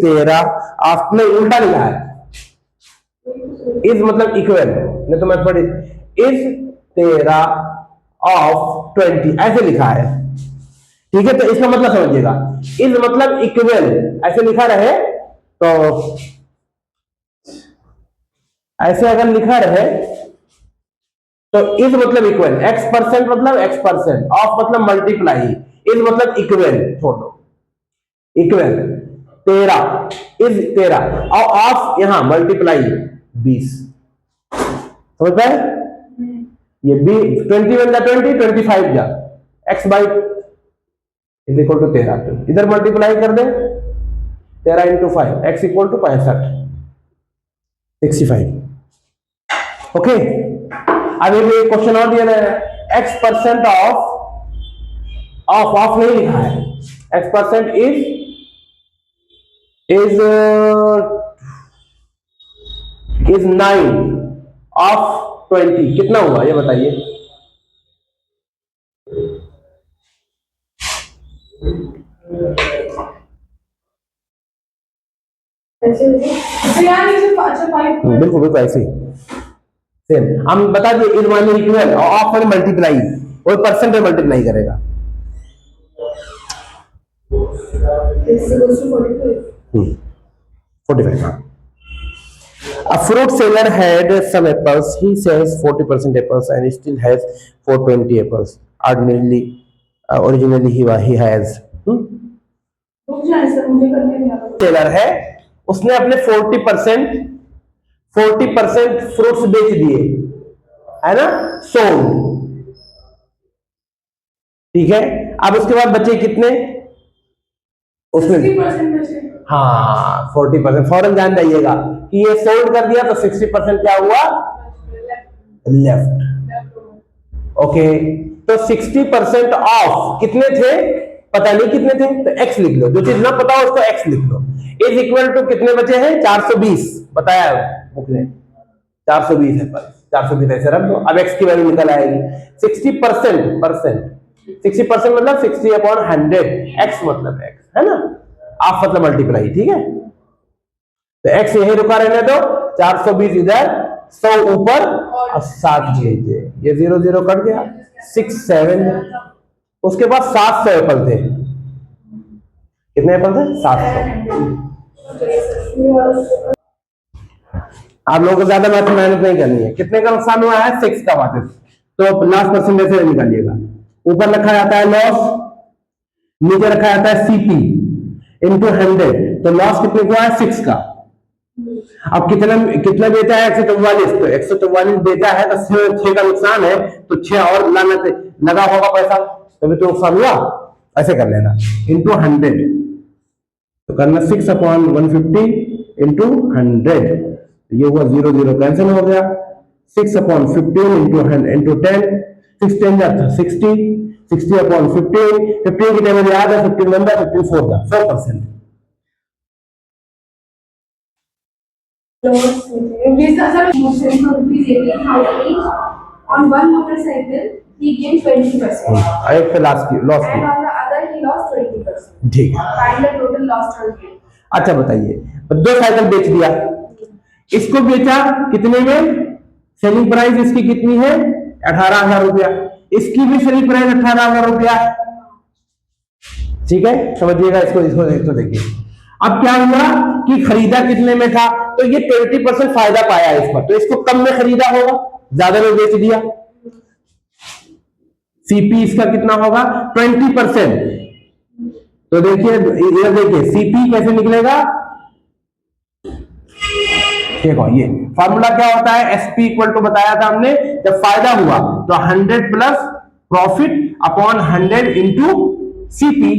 13 आपने उल्टा लिखा है, इज मतलब इक्वल, नहीं तो मैं पढ़ी इज 13 ऑफ 20 ऐसे लिखा है, ठीक है। तो इसका मतलब समझिएगा, इज मतलब इक्वल ऐसे लिखा रहे तो ऐसे अगर लिखा रहे तो इज मतलब इक्वल, x% मतलब x%, ऑफ मतलब मल्टीप्लाई, इज मतलब इक्वल, छोड़ दो इक्वल 13, इज 13 और ऑफ यहां मल्टीप्लाई 20, समझ पाए? ये 21 जा 20, 25 जा x by is equal to 13, इधर मल्टीप्लाई कर दे 13 into 5, x equal to 65। Okay, अब एक क्वेश्चन और दिया है, x% ऑफ नहीं लिखा है, x% इज 9 ऑफ 20, कितना हुआ ये बताइए? बिल्कुल बिल्कुल ऐसे ही सेम हम बता दिए, इज मान इक्वल और ऑफ में मल्टीप्लाई, और परसेंट में मल्टीप्लाई करेगा। 45, हाँ। A fruit seller had some apples. He sells 40% apples and still has 420 apples. Originally he has. Seller है, उसने अपने 40% फ्रूट्स बेच दिए, है ना, सोल्ड, ठीक है। अब उसके बाद बचे कितने उसमें? हाँ 40%, फौरन जान जाइएगा कि ये सोल्ड कर दिया तो 60% क्या हुआ? लेफ्ट। ओके, तो 60% ऑफ कितने थे? पता नहीं कितने थे, तो x लिख लो, जो चीज ना पता हो उसको x लिख लो। इज इक्वल टू कितने बचे हैं? 420 बताया बुक ने, 420 है, पर 420 ऐसे रख दो। अब x की वैल्यू निकल आएगी 60%, 60% मतलब 60/100, x मतलब x है ना, ऑफ मतलब मल्टीप्लाई, ठीक है। तो x यही रुका रहने दो, 420 इधर, 100 ऊपर और 7 नीचे, ये 0 0 कट गया, 6 7, उसके बाद 700 एप्पल थे। कितने एप्पल थे? 700। आप लोगों को ज्यादा मेहनत नहीं करनी है। कितने का नुकसान हुआ है? 6 का वापस, तो लॉस परसेंटेज से निकालिएगा। ऊपर रखा जाता है लॉस, नीचे रखा जाता है सीपी इंटू 100, तो लॉस कितने का है? 6 का। अब कितना बेचा है? 144, तो 144 बेचा है तो 6 का नुकसान है, तो 6 और लगा होगा पैसा, तभी तो नुकसान हुआ। ऐसे कर लेना इंटू 100, तो करना 6/150 इंटू 100, ये हुआ 0 0 कैंसिल हो गया, 6/15 इंटू 10, 6 10 जाता 60, 60/15, 15 की टेबल याद है, 15 नंबर 15 4 का 4%। On one motorcycle, he gained 20%. एक पे लॉस की, and on the other he lost 20%. ठीक है। Find the total lost or gain. अच्छा बताइए, 2 साइकिल बेच दिया, इसको बेचा कितने में? सेलिंग प्राइस इसकी कितनी है? 18,000 रुपया, इसकी भी सेलिंग प्राइस 18,000 रुपया, ठीक है। समझिएगा इसको देखिए। अब क्या हुआ कि खरीदा कितने में था, तो ये 20% फायदा पाया इस पर, तो इसको कम में खरीदा होगा, ज्यादा में बेच दिया। सीपी इसका कितना होगा? 20%, तो देखिए इधर देखिए सीपी कैसे निकलेगा, देखो ये फॉर्मूला क्या होता है, एसपी इक्वल टू बताया था हमने, जब फायदा हुआ तो 100 plus profit upon 100 into CP,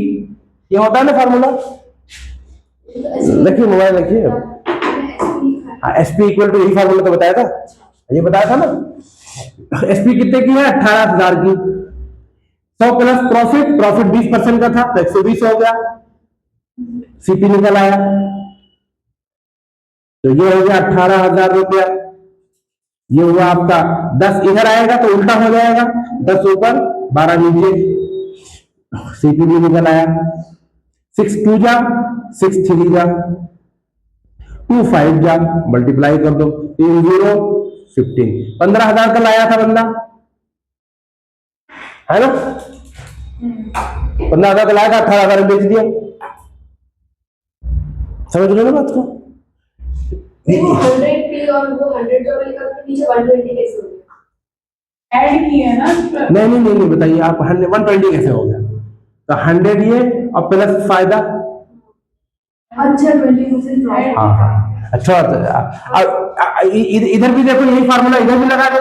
ये होता है ना फॉर्मूला। देखिए मोबाइल देखिए, एसपी इक्वल टू, यही फॉर्मूला तो बताया था, ये बताया था ना। एसपी कितने की है? 18,000 की, 100 प्लस प्रॉफिट 20% का था तो 120 हो गया, सीपी निकल आया, तो ये हो गया 18,000 रुपया। ये हुआ आपका 10, इधर आएगा तो उल्टा हो जाएगा, 10 ऊपर 12 नीचे, सीपी भी निकल आया, 6 2 जा 6 3 जा टू 5 जा मल्टीप्लाई कर दो, 3 0 15, 15,000 का लाया था बंदा, है ना? 15,000 का लाया था, 18,000 बेच दिया। समझ रहे हो ना बात को? 100p और वो 100 का लिखा था, नीचे 120 कैसे हो गया? ऐड किया है ना? नहीं बताइए आप, 120 कैसे हो गया? तो 100 ये और प्लस फायदा। अच्छा 20% हाँ अच्छा, इधर भी देखो यही फार्मूला इधर भी लगा दे,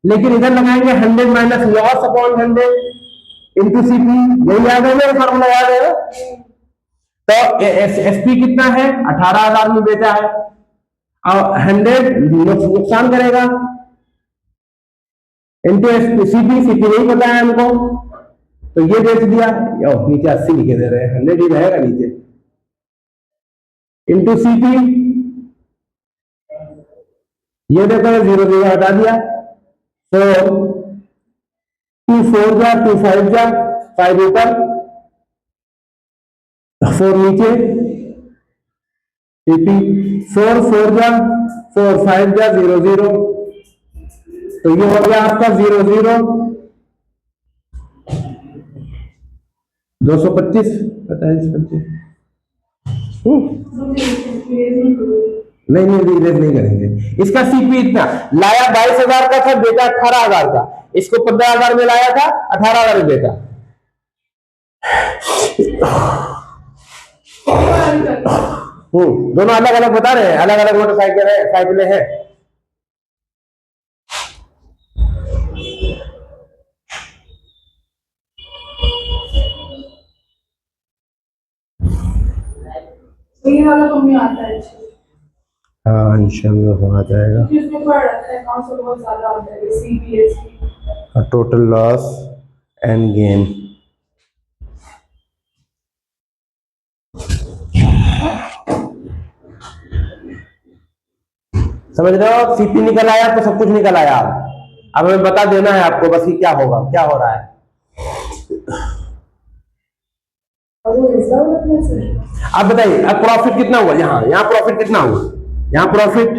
लेकिन इधर लगाएंगे 100 minus loss upon 100 into CP. यही याद है मेरा फार्मूला, याद है? तो एसपी कितना है? 18,000 में बेचा है, और 100 नुकसान करेगा इंटू सीपी, सीपी नहीं पता है हमको, तो ये बेच दिया। नीचे 80 लिखे दे रहे हैं, 100 ही रहेगा नीचे, इंटू सीपी। ये देखो 0 0 हटा दिया, तो 2 4 जा, 2 5 जा, 5 ऊपर 4 नीचे, सीपी 4 4 जा, 4 5 जा, 0 0, तो ये हो गया आपका 0 0 225 25। नहीं इरेज नहीं करेंगे। इसका सीपी इतना लाया 22,000 का था, बेटा 18,000 का, इसको 15,000 में लाया था, 18,000 में बेटा। दोनों अलग अलग बता रहे हैं, अलग अलग मोटरसाइकिल है, साइकिलें हैं। ये वाला तो मुझे आता है। हाँ इंशाल्लाह हो जाएगा। इसमें पढ़ रखा है कौन सा बहुत ज्यादा आता है, CBSE total loss and gain. समझ रहे हो? सीपी निकल आया तो सब कुछ निकल आया। अब हमें बता देना है आपको बस कि क्या होगा, क्या हो रहा है। अब बताइए, अब प्रॉफिट कितना हुआ? यहाँ प्रॉफिट कितना हुआ? यहाँ प्रॉफिट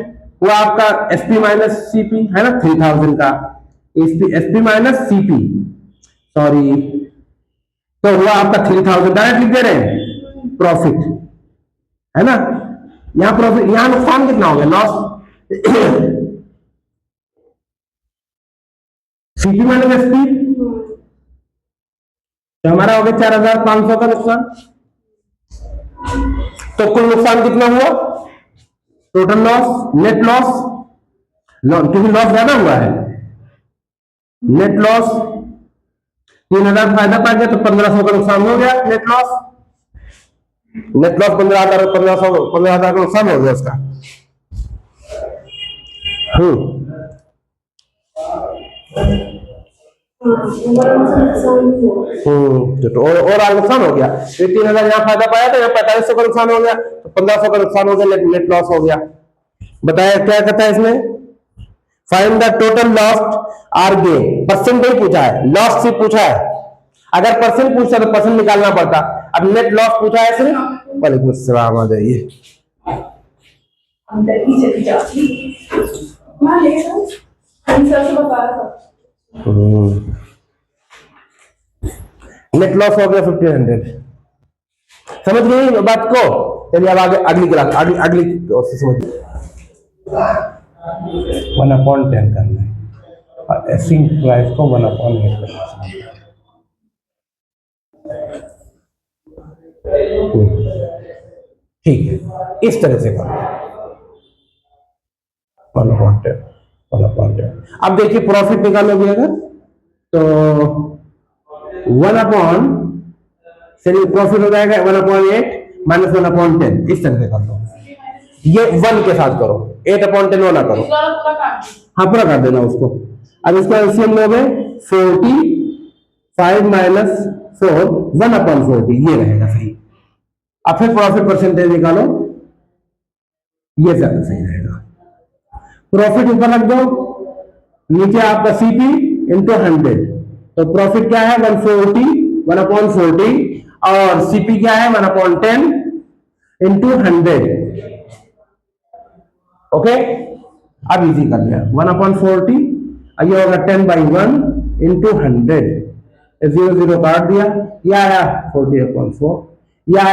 हुआ आपका एसपी माइनस सीपी, है ना, 3,000 का एसपी माइनस सीपी, सॉरी, तो हुआ आपका 3,000। डायरेक्ट लिख दे रहे हैं प्रॉफिट, है ना? यहाँ प्रॉफिट, यहाँ नुकसान कितना हो गया? लॉस सीपी माइनस एसपी, तो हमारा हो गया 4,500 का नुकसान। तो कुल नुकसान कितना हुआ? टोटल लॉस, नेट लॉस, क्योंकि लॉस ज्यादा हुआ है, नेट लॉस 3,000 फायदा पा गया, तो 1,500 का नुकसान हो गया। नेट लॉस 15,000 का नुकसान हो गया उसका। तो और नुकसान हो गया। 3,000 यहाँ फायदा पाया था, यहाँ 4,500 का नुकसान हो गया, तो 1,500 का नुकसान हो गया, नेट लॉस हो गया। बताया क्या कहता है इसमें? Find the total loss or gain. Percent नहीं पूछा है, लॉस से पूछा है। अगर परसेंट पूछता तो परसेंट निकालना पड़ता। अब नेट लॉस पूछा है सिर्फ। वालेकुम अस्सलाम, आ जाइए। नेट लॉस हो गया 1,500। समझ गई बात को? चलिए अब आगे अगली क्लास, अगली समझिए। 1/10 करना है और एसिंग प्राइस को 1/8 करना है। ठीक है, इस तरह से करो 1/10। अब देखिए प्रॉफिट निकालोगे अगर, तो 1/, चलिए प्रॉफिट हो जाएगा 1/8 माइनस 1/10। इस तरह से कर दो, ये 1 के साथ करो, 8/10 वाला करो। हाँ पूरा कर देना उसको। अब इसका एलसीएम लोगे 45 माइनस 4 1/40, ये रहेगा सही। अब फिर प्रॉफिट परसेंटेज निकालो, ये ज्यादा सही रहेगा। प्रॉफिट ऊपर रख दो, नीचे आपका सीपी इंटू 100, तो प्रॉफिट क्या है 1/40 और सीपी क्या है 1/10 इंटू 100। ओके, अब इजी कर लिया। 1/40, ये होगा 10/1 इंटू 100, 0 0 काट दिया, यह आया 40/4, यह आया